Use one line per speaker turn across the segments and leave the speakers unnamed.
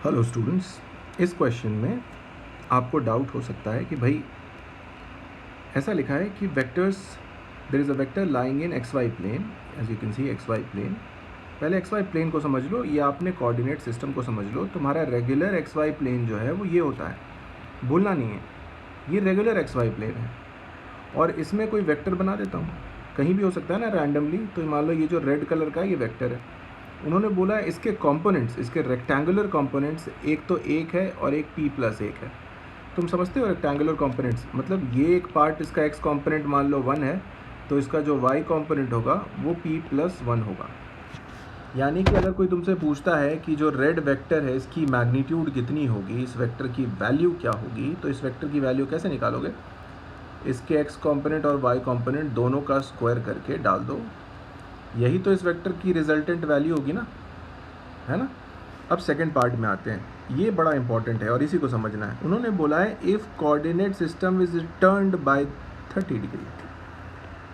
Hello students, इस question में आपको डाउट हो सकता है कि भाई ऐसा लिखा है कि vectors, there is a vector lying in X Y plane, as you can see X Y plane. पहले एक्स वाई प्लेन को समझ लो, ये आपने कोऑर्डिनेट सिस्टम को समझ लो। तुम्हारा रेगुलर एक्स वाई प्लेन जो है वो ये होता है, भूलना नहीं है, ये रेगुलर एक्स वाई प्लेन है। और इसमें कोई वेक्टर बना देता हूँ, कहीं भी हो सकता है ना रैंडमली। तो मान लो ये जो रेड कलर का ये वेक्टर है, उन्होंने बोला है इसके कंपोनेंट्स, इसके रेक्टेंगुलर कंपोनेंट्स एक तो एक है और एक p प्लस एक है। तुम समझते हो रेक्टेंगुलर कंपोनेंट्स मतलब ये एक पार्ट, इसका x कंपोनेंट मान लो 1 है, तो इसका जो y कंपोनेंट होगा वो p प्लस 1 होगा। यानी कि अगर कोई तुमसे पूछता है कि जो रेड वेक्टर है इसकी मैग्नीट्यूड कितनी होगी, इस वेक्टर की वैल्यू क्या होगी, तो इस वेक्टर की वैल्यू कैसे निकालोगे? इसके x कंपोनेंट और y कंपोनेंट दोनों का स्क्वायर करके डाल दो, यही तो इस वेक्टर की रिजल्टेंट वैल्यू होगी ना, है ना। अब सेकंड पार्ट में आते हैं, ये बड़ा इंपॉर्टेंट है और इसी को समझना है। उन्होंने बोला है if coordinate system is turned by 30 degree.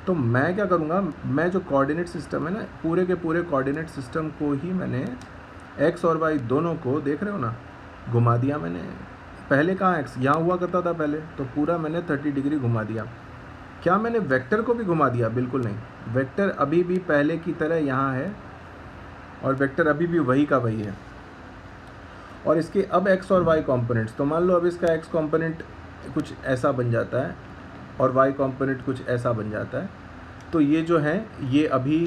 तो मैं क्या करूँगा, मैं जो कोऑर्डिनेट सिस्टम है ना, पूरे के पूरे कोऑर्डिनेट सिस्टम को ही मैंने एक्स और वाई दोनों को, देख रहे हो ना, घुमा दिया मैंने। पहले कहाँ एक्स यहाँ हुआ करता था पहले, तो पूरा मैंने 30 डिग्री घुमा दिया। क्या मैंने वेक्टर को भी घुमा दिया? बिल्कुल नहीं, वेक्टर अभी भी पहले की तरह यहाँ है और वेक्टर अभी भी वही का वही है। और इसके अब x और y कंपोनेंट्स, तो मान लो अब इसका x कंपोनेंट कुछ ऐसा बन जाता है और y कंपोनेंट कुछ ऐसा बन जाता है, तो ये जो है ये अभी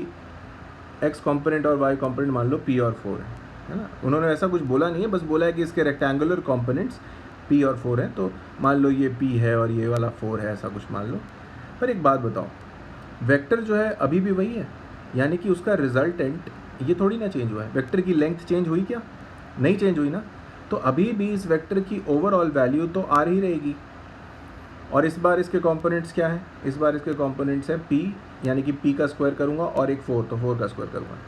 x कंपोनेंट और y कंपोनेंट मान लो p और 4 है ना। उन्होंने ऐसा कुछ बोला नहीं है, बस बोला है कि इसके रेक्टेंगुलर कंपोनेंट्स p और 4 हैं। तो मान लो ये p है और ये वाला 4 है, ऐसा कुछ मान लो। पर एक बात बताओ, वेक्टर जो है अभी भी वही है, यानी कि उसका रिजल्टेंट ये थोड़ी ना चेंज हुआ है। वेक्टर की लेंथ चेंज हुई क्या? नहीं चेंज हुई ना। तो अभी भी इस वेक्टर की ओवरऑल वैल्यू तो आ रही रहेगी। और इस बार इसके कंपोनेंट्स क्या है? इस बार इसके कंपोनेंट्स है p, यानी कि p का स्क्वायर करूँगा और एक 4, तो 4 का स्क्वायर करूँगा।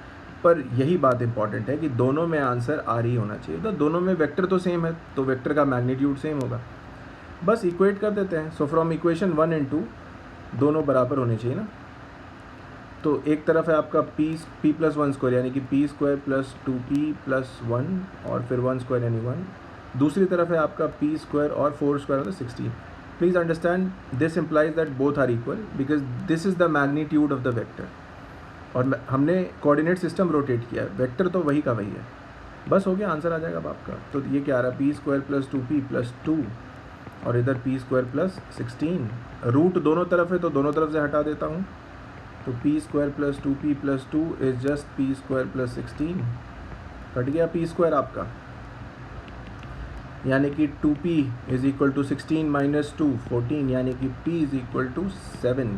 पर यही बात इंपॉर्टेंट है कि दोनों में आंसर आ रही होना चाहिए। तो दोनों में वेक्टर तो सेम है, तो वेक्टर का मैग्नीट्यूड सेम होगा। बस इक्वेट कर देते हैं। सो फ्रॉम इक्वेशन 1 एंड 2 दोनों बराबर होने चाहिए ना। तो एक तरफ है आपका p प्लस 1 स्क्वायर, यानी कि p square plus 2p plus 1 और फिर 1 स्क्वायर यानी 1। दूसरी तरफ है आपका p स्क्वायर और 4 स्क्वायर मतलब 16। Please understand this implies that both are equal because this is the magnitude of the vector. और हमने कोऑर्डिनेट सिस्टम रोटेट किया है, वेक्टर तो वही का वही है। बस हो गया, आंसर आ जाएगा अब आपका। तो ये क्या आ रहा है, p square plus 2p plus 2 और इधर p स्क्वायर प्लस 16। रूट दोनों तरफ है तो दोनों तरफ से हटा देता हूँ, तो p square plus 2p plus 2 is just p square plus 16। Cut गया p स्क्वायर आपका, यानी कि 2p is equal to 16 minus 2 14, यानी कि p इज इक्वल टू 7।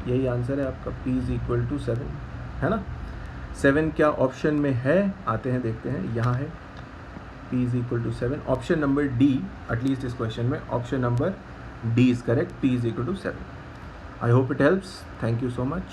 यही आंसर है आपका, p इज इक्वल टू 7, है ना। 7 क्या ऑप्शन में है? आते हैं देखते हैं, यहाँ है p is equal to 7। Option number D, at least इस क्वेश्चन में option number D is correct, p is equal to 7। I hope it helps. Thank you so much.